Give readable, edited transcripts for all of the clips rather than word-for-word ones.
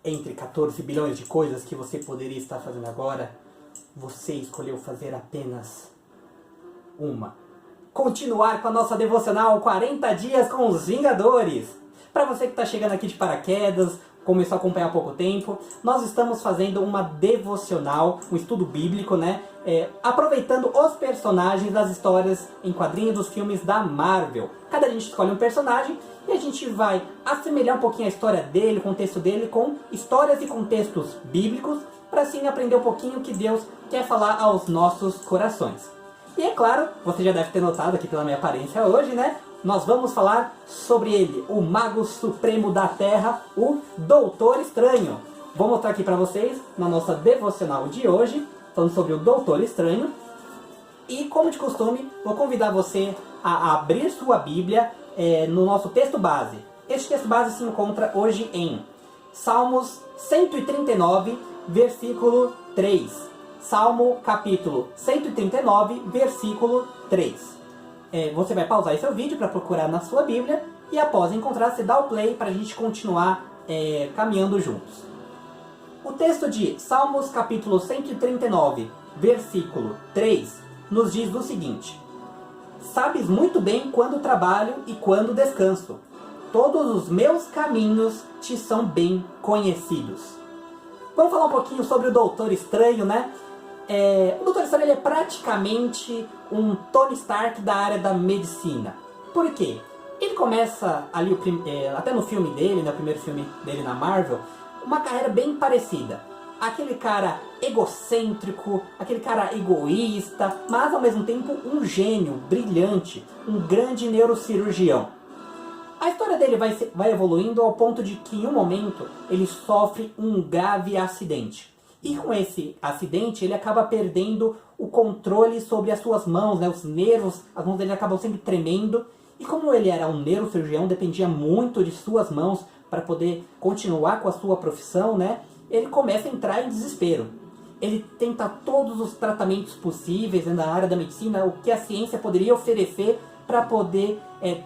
Entre 14 bilhões de coisas que você poderia estar fazendo agora, você escolheu fazer apenas uma. Continuar com a nossa devocional 40 dias com os Vingadores. Para você que está chegando aqui de paraquedas, começou a acompanhar há pouco tempo, nós estamos fazendo uma devocional, um estudo bíblico, né? Aproveitando os personagens das histórias em quadrinhos dos filmes da Marvel. Cada gente escolhe um personagem e a gente vai assemelhar um pouquinho a história dele, o contexto dele, com histórias e contextos bíblicos, para assim aprender um pouquinho o que Deus quer falar aos nossos corações. E é claro, você já deve ter notado aqui pela minha aparência hoje, né? Nós vamos falar sobre ele, o Mago Supremo da Terra, o Doutor Estranho. Vou mostrar aqui para vocês, na nossa devocional de hoje, falando sobre o Doutor Estranho. E, como de costume, vou convidar você a abrir sua Bíblia no nosso texto base. Este texto base se encontra hoje em Salmos 139, versículo 3. Salmo capítulo 139, versículo 3. Você vai pausar esse seu vídeo para procurar na sua Bíblia e após encontrar, você dá o play para a gente continuar caminhando juntos. O texto de Salmos capítulo 139, versículo 3, nos diz o seguinte: Sabes muito bem quando trabalho e quando descanso. Todos os meus caminhos te são bem conhecidos. Vamos falar um pouquinho sobre o Doutor Estranho, né? O Doutor Estranho ele é praticamente um Tony Stark da área da medicina. Por quê? Ele começa ali, até no filme dele, no primeiro filme dele na Marvel, uma carreira bem parecida. Aquele cara egocêntrico, aquele cara egoísta, mas ao mesmo tempo um gênio brilhante, um grande neurocirurgião. A história dele vai evoluindo ao ponto de que em um momento ele sofre um grave acidente. E com esse acidente ele acaba perdendo o controle sobre as suas mãos, né? Os nervos, as mãos dele acabam sempre tremendo. E como ele era um neurocirurgião, dependia muito de suas mãos para poder continuar com a sua profissão, né? Ele começa a entrar em desespero. Ele tenta todos os tratamentos possíveis, né, na área da medicina, o que a ciência poderia oferecer para poder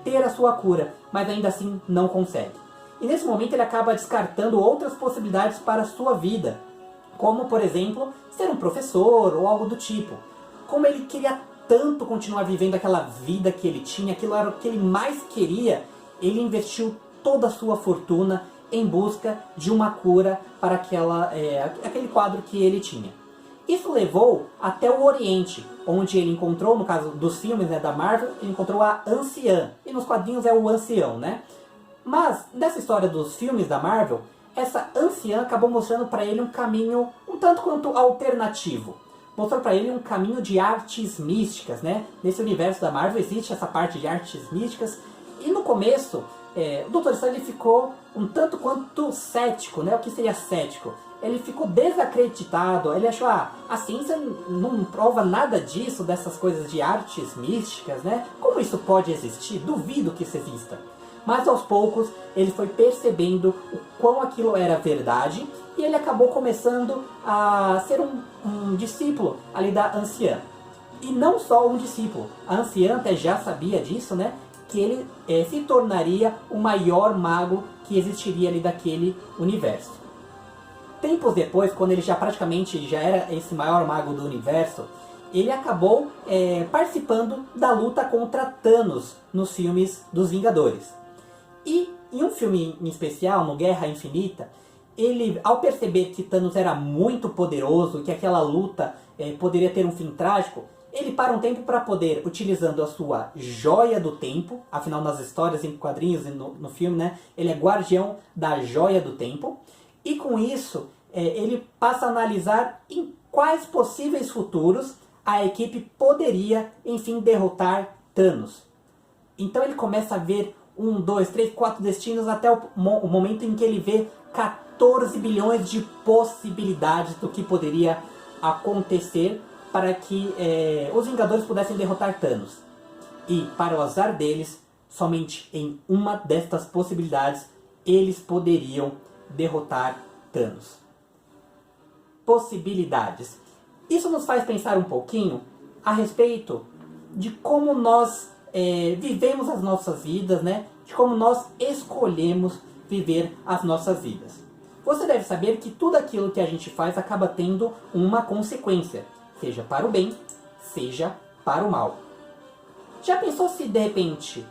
ter a sua cura, mas ainda assim não consegue. E nesse momento ele acaba descartando outras possibilidades para a sua vida, como por exemplo, ser um professor ou algo do tipo. Como ele queria tanto continuar vivendo aquela vida que ele tinha, aquilo era o que ele mais queria, ele investiu toda a sua fortuna em busca de uma cura para aquele quadro que ele tinha. Isso levou até o Oriente, onde ele encontrou, no caso dos filmes, né, da Marvel, ele encontrou a Anciã. E nos quadrinhos é o Ancião, né? Mas, nessa história dos filmes da Marvel, essa Anciã acabou mostrando para ele um caminho um tanto quanto alternativo. Mostrou para ele um caminho de artes místicas, né? Nesse universo da Marvel existe essa parte de artes místicas. E no começo, o Dr. Strange ele ficou um tanto quanto cético, né? O que seria cético? Ele ficou desacreditado, ele achou, a ciência não prova nada disso, dessas coisas de artes místicas, né? Como isso pode existir? Duvido que isso exista. Mas aos poucos ele foi percebendo o quão aquilo era verdade e ele acabou começando a ser um discípulo ali da Anciã. E não só um discípulo, a Anciã até já sabia disso, né? Que ele se tornaria o maior mago que existiria ali daquele universo. Tempos depois, quando ele praticamente já era esse maior mago do universo, ele acabou participando da luta contra Thanos nos filmes dos Vingadores. E em um filme em especial, no Guerra Infinita, ele, ao perceber que Thanos era muito poderoso, que aquela luta poderia ter um fim trágico, ele para um tempo para poder, utilizando a sua joia do tempo, afinal nas histórias, em quadrinhos e no filme, né, ele é guardião da joia do tempo, e com isso ele passa a analisar em quais possíveis futuros a equipe poderia, enfim, derrotar Thanos. Então ele começa a ver 1, 2, 3, 4 destinos até o momento em que ele vê 14 bilhões de possibilidades do que poderia acontecer para que os Vingadores pudessem derrotar Thanos. E, para o azar deles, somente em uma destas possibilidades eles poderiam derrotar Thanos. Possibilidades. Isso nos faz pensar um pouquinho a respeito de como nós vivemos as nossas vidas, né? De como nós escolhemos viver as nossas vidas. você deve saber que tudo aquilo que a gente faz acaba tendo uma consequência, seja para o bem, seja para o mal. Já pensou se de repente,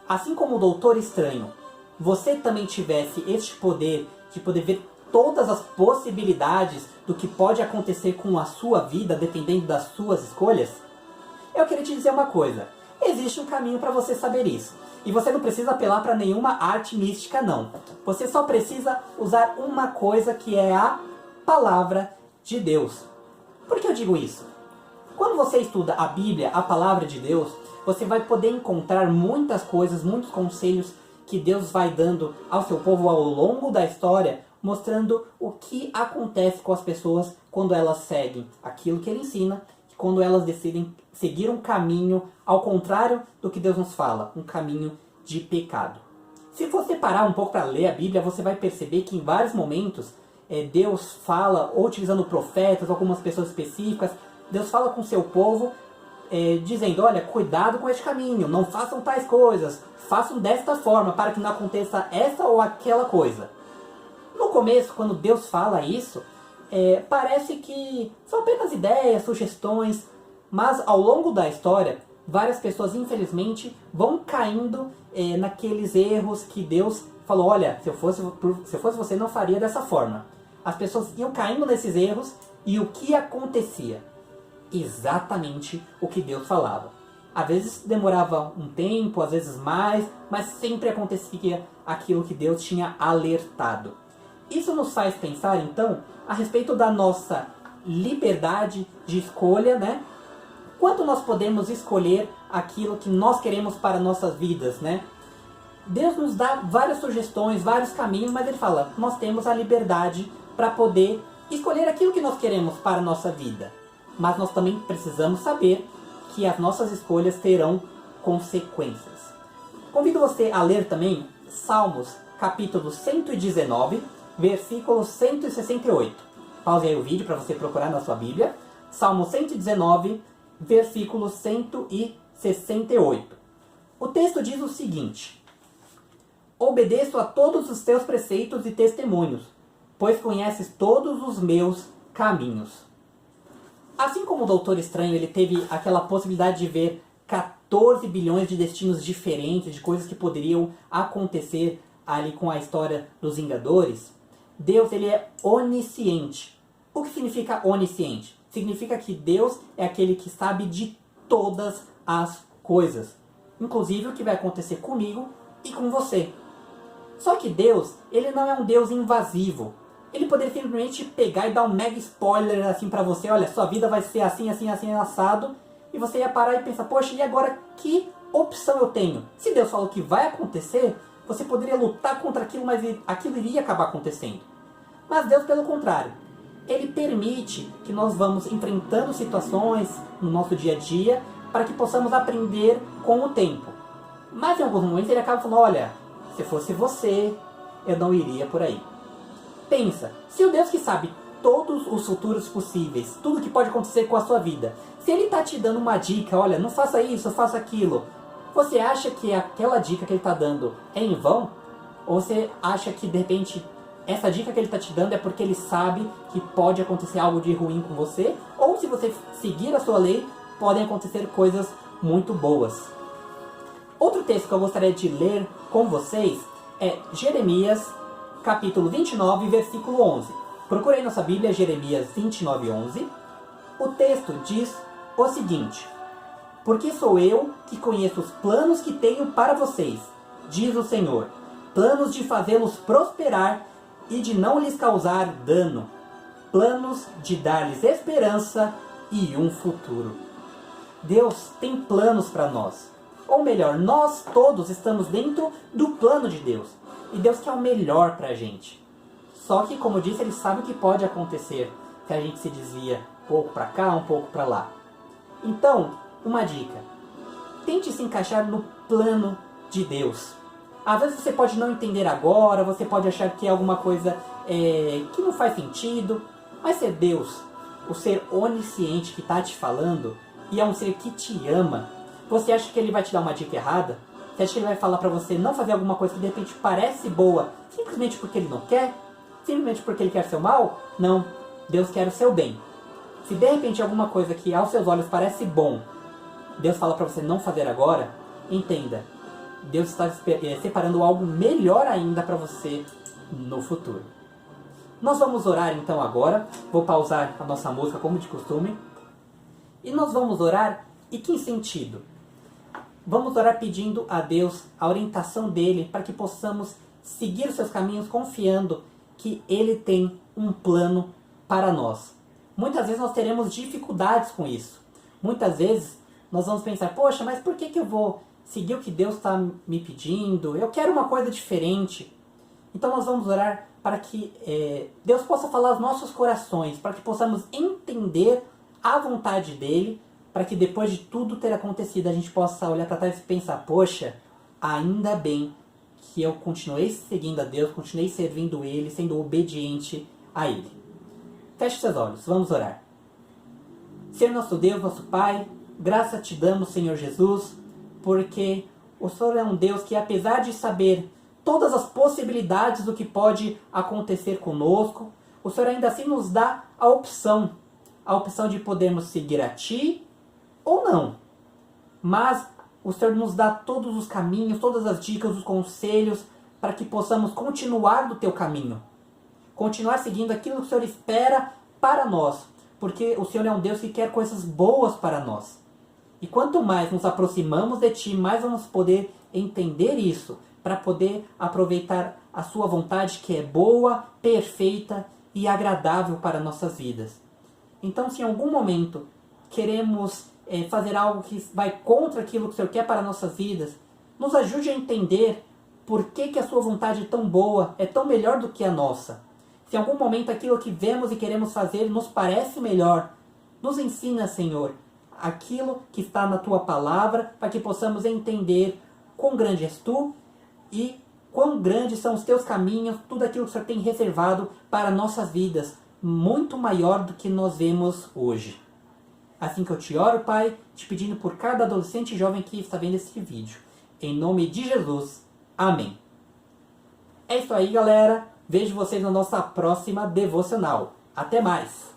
assim como o Doutor Estranho, você também tivesse este poder de poder ver todas as possibilidades do que pode acontecer com a sua vida, dependendo das suas escolhas? Eu queria te dizer uma coisa. Existe um caminho para você saber isso. E você não precisa apelar para nenhuma arte mística, não. Você só precisa usar uma coisa, que é a Palavra de Deus. Por que eu digo isso? Quando você estuda a Bíblia, a Palavra de Deus, você vai poder encontrar muitas coisas, muitos conselhos que Deus vai dando ao seu povo ao longo da história, mostrando o que acontece com as pessoas quando elas seguem aquilo que Ele ensina, quando elas decidem seguir um caminho ao contrário do que Deus nos fala, um caminho de pecado. Se você parar um pouco para ler a Bíblia, você vai perceber que em vários momentos Deus fala, ou utilizando profetas, algumas pessoas específicas, Deus fala com o seu povo, dizendo, olha, cuidado com este caminho, não façam tais coisas, façam desta forma, para que não aconteça essa ou aquela coisa. No começo, quando Deus fala isso, parece que são apenas ideias, sugestões, mas ao longo da história, várias pessoas, infelizmente, vão caindo naqueles erros que Deus falou, olha, se eu fosse você, não faria dessa forma. As pessoas iam caindo nesses erros, e o que acontecia? Exatamente o que Deus falava. Às vezes demorava um tempo, às vezes mais, mas sempre acontecia aquilo que Deus tinha alertado. Isso nos faz pensar, então, a respeito da nossa liberdade de escolha, né? Quanto nós podemos escolher aquilo que nós queremos para nossas vidas, né? Deus nos dá várias sugestões, vários caminhos, mas Ele fala, nós temos a liberdade para poder escolher aquilo que nós queremos para a nossa vida. Mas nós também precisamos saber que as nossas escolhas terão consequências. Convido você a ler também Salmos, capítulo 119, versículo 168. Pause aí o vídeo para você procurar na sua Bíblia. Salmo 119, versículo 168. O texto diz o seguinte: obedeço a todos os teus preceitos e testemunhos, pois conheces todos os meus caminhos. Assim como o Doutor Estranho, ele teve aquela possibilidade de ver 14 bilhões de destinos diferentes, de coisas que poderiam acontecer ali com a história dos Vingadores, Deus, ele é onisciente. O que significa onisciente? Significa que Deus é aquele que sabe de todas as coisas, inclusive o que vai acontecer comigo e com você. Só que Deus, ele não é um Deus invasivo. Ele poderia simplesmente pegar e dar um mega spoiler assim pra você, olha, sua vida vai ser assim, assim, assim, assado, e você ia parar e pensar, poxa, e agora que opção eu tenho? Se Deus falou que vai acontecer, você poderia lutar contra aquilo, mas aquilo iria acabar acontecendo. Mas Deus, pelo contrário, Ele permite que nós vamos enfrentando situações no nosso dia a dia para que possamos aprender com o tempo. Mas em alguns momentos Ele acaba falando, olha, se fosse você, eu não iria por aí. Pensa, se o Deus que sabe todos os futuros possíveis, tudo que pode acontecer com a sua vida, se Ele está te dando uma dica, olha, não faça isso, faça aquilo, você acha que aquela dica que Ele está dando é em vão? Ou você acha que, de repente, essa dica que Ele está te dando é porque Ele sabe que pode acontecer algo de ruim com você? Ou se você seguir a sua lei, podem acontecer coisas muito boas. Outro texto que eu gostaria de ler com vocês é Jeremias, capítulo 29, versículo 11. Procurei nossa Bíblia, Jeremias 29, 11. O texto diz o seguinte: porque sou eu que conheço os planos que tenho para vocês, diz o Senhor, planos de fazê-los prosperar e de não lhes causar dano, planos de dar-lhes esperança e um futuro. Deus tem planos para nós. Ou melhor, nós todos estamos dentro do plano de Deus. E Deus quer o melhor pra gente. Só que, como eu disse, Ele sabe o que pode acontecer se a gente se desvia um pouco pra cá, um pouco pra lá. Então, uma dica. Tente se encaixar no plano de Deus. Às vezes você pode não entender agora, você pode achar que é alguma coisa que não faz sentido. Mas se é Deus, o ser onisciente que está te falando, e é um ser que te ama, você acha que Ele vai te dar uma dica errada? Você acha que Ele vai falar pra você não fazer alguma coisa que de repente parece boa, simplesmente porque Ele não quer? simplesmente porque Ele quer seu mal? Não, Deus quer o seu bem. Se de repente alguma coisa que aos seus olhos parece bom, Deus fala para você não fazer agora, entenda, Deus está separando algo melhor ainda para você no futuro. Nós vamos orar então agora, vou pausar a nossa música como de costume, e nós vamos orar, e que sentido? Vamos orar pedindo a Deus a orientação dEle para que possamos seguir os seus caminhos confiando que Ele tem um plano para nós. Muitas vezes nós teremos dificuldades com isso. Muitas vezes nós vamos pensar, poxa, mas por que eu vou seguir o que Deus está me pedindo? Eu quero uma coisa diferente. Então nós vamos orar para que Deus possa falar aos nossos corações, para que possamos entender a vontade dEle, para que depois de tudo ter acontecido a gente possa olhar para trás e pensar, poxa, ainda bem que eu continuei seguindo a Deus, continuei servindo Ele, sendo obediente a Ele. Feche seus olhos, vamos orar. Senhor nosso Deus, nosso Pai, graça te damos, Senhor Jesus, porque o Senhor é um Deus que, apesar de saber todas as possibilidades do que pode acontecer conosco, o Senhor ainda assim nos dá a opção de podermos seguir a Ti ou não. Mas o Senhor nos dá todos os caminhos, todas as dicas, os conselhos, para que possamos continuar do Teu caminho. Continuar seguindo aquilo que o Senhor espera para nós. Porque o Senhor é um Deus que quer coisas boas para nós. E quanto mais nos aproximamos de Ti, mais vamos poder entender isso, para poder aproveitar a Sua vontade que é boa, perfeita e agradável para nossas vidas. Então, se em algum momento queremos fazer algo que vai contra aquilo que o Senhor quer para nossas vidas, nos ajude a entender por que a Sua vontade é tão boa, é tão melhor do que a nossa. Se em algum momento aquilo que vemos e queremos fazer nos parece melhor, nos ensina, Senhor, aquilo que está na Tua palavra, para que possamos entender quão grande és Tu e quão grandes são os Teus caminhos, tudo aquilo que o Senhor tem reservado para nossas vidas, muito maior do que nós vemos hoje. Assim que eu te oro, Pai, te pedindo por cada adolescente e jovem que está vendo esse vídeo. Em nome de Jesus. Amém. É isso aí, galera. Vejo vocês na nossa próxima devocional. Até mais!